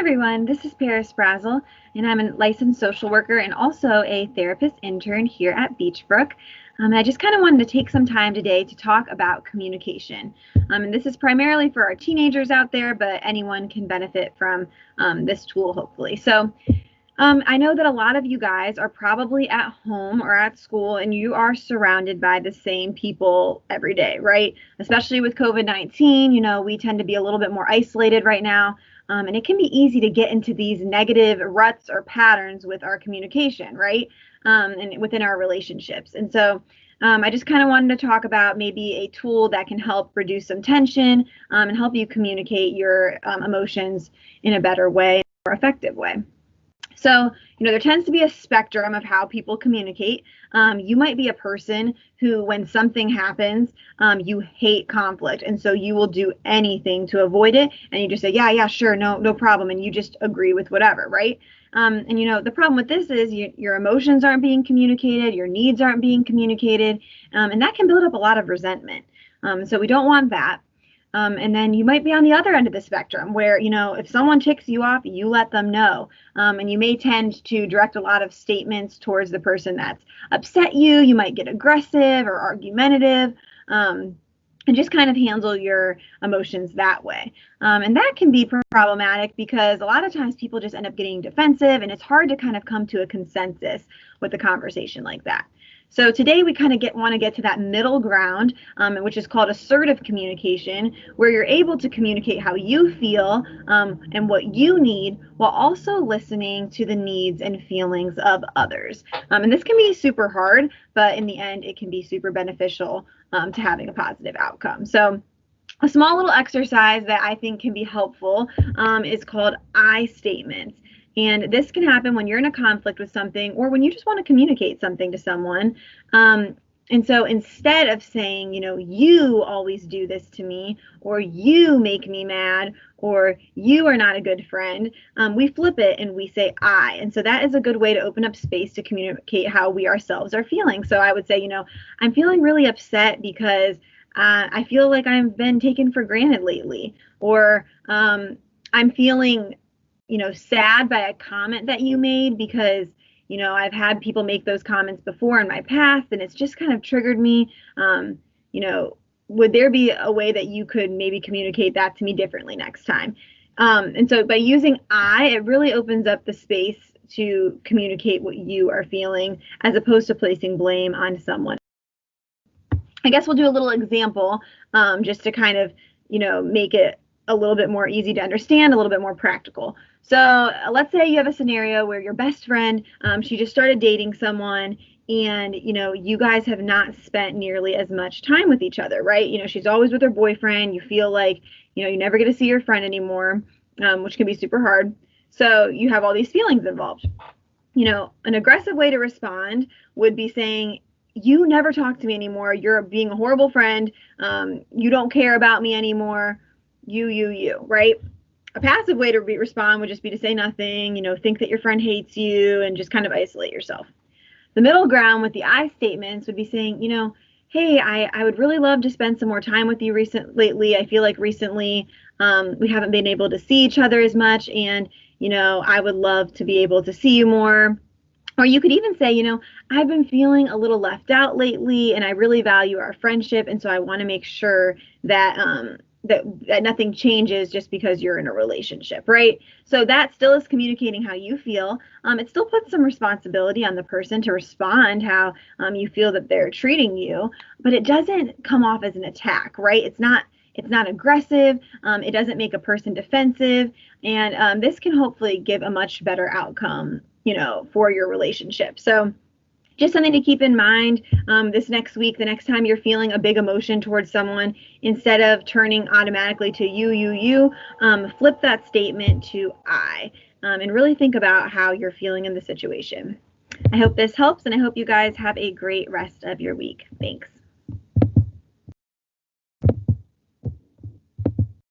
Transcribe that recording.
everyone, this is Paris Brasill, and I'm a licensed social worker and also a therapist intern here at Beech Brook. I just kind of wanted to take some time today to talk about communication. And this is primarily for our teenagers out there, but anyone can benefit from this tool, hopefully. I know that a lot of you guys are probably at home or at school and you are surrounded by the same people every day, right? Especially with COVID-19, we tend to be a little bit more isolated right now. And it can be easy to get into these negative ruts or patterns with our communication, right? And within our relationships. I just kind of wanted to talk about maybe a tool that can help reduce some tension and help you communicate your emotions in a better way, more effective way. So, there tends to be a spectrum of how people communicate. You might be a person who, when something happens, you hate conflict. And so you will do anything to avoid it. And you just say, yeah, sure, no problem. And you just agree with whatever, right? The problem with this is your emotions aren't being communicated, your needs aren't being communicated, and that can build up a lot of resentment. So we don't want that. And then you might be on the other end of the spectrum where, if someone ticks you off, you let them know. And you may tend to direct a lot of statements towards the person that's upset you. You might get aggressive or argumentative and just kind of handle your emotions that way. And that can be problematic because a lot of times people just end up getting defensive and it's hard to kind of come to a consensus with a conversation like that. So today we kind of want to get to that middle ground, which is called assertive communication, where you're able to communicate how you feel and what you need while also listening to the needs and feelings of others. And this can be super hard, but in the end, it can be super beneficial to having a positive outcome. So a small little exercise that I think can be helpful is called I statements. And this can happen when you're in a conflict with something or when you just want to communicate something to someone. And so instead of saying, you always do this to me, or you make me mad, or you are not a good friend, we flip it and we say I. And so that is a good way to open up space to communicate how we ourselves are feeling. So I would say, I'm feeling really upset because I feel like I've been taken for granted lately, or I'm feeling sad by a comment that you made because, I've had people make those comments before in my past and it's just kind of triggered me. Would there be a way that you could maybe communicate that to me differently next time? And so by using I, it really opens up the space to communicate what you are feeling as opposed to placing blame on someone. I guess we'll do a little example just to kind of, make it a little bit more easy to understand, a little bit more practical. So let's say you have a scenario where your best friend, she just started dating someone and, you guys have not spent nearly as much time with each other, right? She's always with her boyfriend. You feel like, you never get to see your friend anymore, which can be super hard. So you have all these feelings involved. An aggressive way to respond would be saying, you never talk to me anymore. You're being a horrible friend. You don't care about me anymore. You, right? A passive way to respond would just be to say nothing, think that your friend hates you and just kind of isolate yourself. The middle ground with the I statements would be saying, hey, I would really love to spend some more time with you lately. I feel like recently we haven't been able to see each other as much and, I would love to be able to see you more. Or you could even say, I've been feeling a little left out lately and I really value our friendship. And so I want to make sure that that nothing changes just because you're in a relationship, right? So that still is communicating how you feel. It still puts some responsibility on the person to respond how you feel that they're treating you, but it doesn't come off as an attack, right? It's not aggressive. It doesn't make a person defensive. And this can hopefully give a much better outcome, for your relationship. So just something to keep in mind this next week, the next time you're feeling a big emotion towards someone, instead of turning automatically to you, flip that statement to I, and really think about how you're feeling in the situation. I hope this helps, and I hope you guys have a great rest of your week. Thanks.